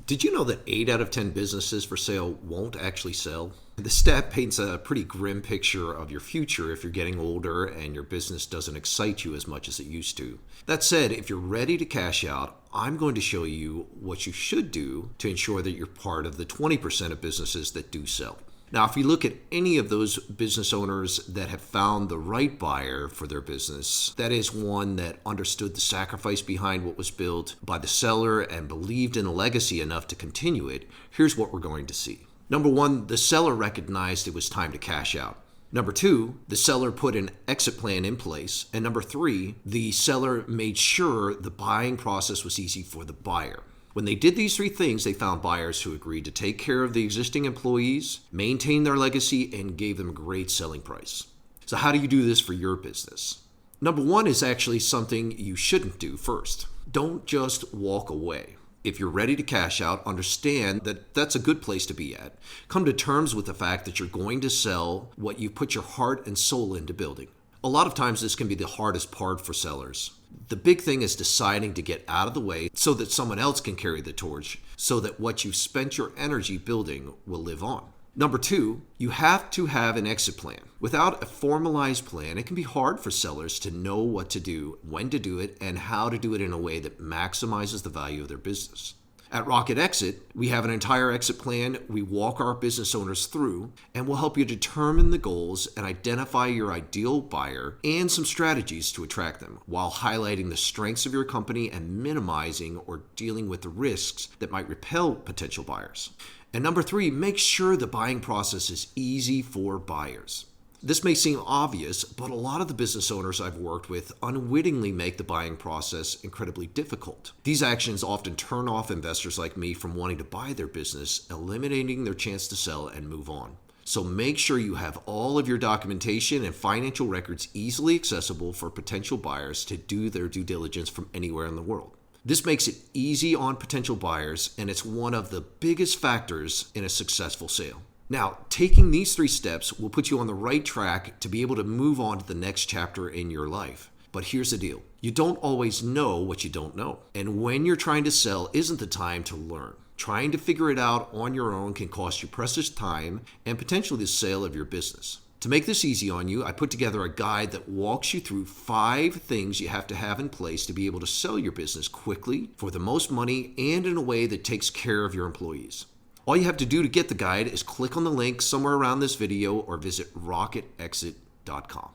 Did you know that 8 out of 10 businesses for sale won't actually sell? The stat paints a pretty grim picture of your future if you're getting older and your business doesn't excite you as much as it used to. That said, if you're ready to cash out, I'm going to show you what you should do to ensure that you're part of the 20% of businesses that do sell. Now, if you look at any of those business owners that have found the right buyer for their business, that is one that understood the sacrifice behind what was built by the seller and believed in a legacy enough to continue it, here's what we're going to see. Number one, the seller recognized it was time to cash out. Number two, the seller put an exit plan in place. And number three, the seller made sure the buying process was easy for the buyer. When they did these three things, they found buyers who agreed to take care of the existing employees, maintain their legacy, and gave them a great selling price. So how do you do this for your business? Number one is actually something you shouldn't do first. Don't just walk away. If you're ready to cash out, understand that that's a good place to be at. Come to terms with the fact that you're going to sell what you put your heart and soul into building. A lot of times this can be the hardest part for sellers. The big thing is deciding to get out of the way so that someone else can carry the torch, so that what you've spent your energy building will live on. Number two, you have to have an exit plan. Without a formalized plan, it can be hard for sellers to know what to do, when to do it, and how to do it in a way that maximizes the value of their business. At Rocket Exit, we have an entire exit plan we walk our business owners through, and we'll help you determine the goals and identify your ideal buyer and some strategies to attract them, while highlighting the strengths of your company and minimizing or dealing with the risks that might repel potential buyers. And number three, make sure the buying process is easy for buyers. This may seem obvious, but a lot of the business owners I've worked with unwittingly make the buying process incredibly difficult. These actions often turn off investors like me from wanting to buy their business, eliminating their chance to sell and move on. So make sure you have all of your documentation and financial records easily accessible for potential buyers to do their due diligence from anywhere in the world. This makes it easy on potential buyers, and it's one of the biggest factors in a successful sale. Now, taking these 3 steps will put you on the right track to be able to move on to the next chapter in your life. But here's the deal. You don't always know what you don't know. And when you're trying to sell isn't the time to learn. Trying to figure it out on your own can cost you precious time and potentially the sale of your business. To make this easy on you, I put together a guide that walks you through 5 things you have to have in place to be able to sell your business quickly, for the most money, and in a way that takes care of your employees. All you have to do to get the guide is click on the link somewhere around this video or visit rocketexit.com.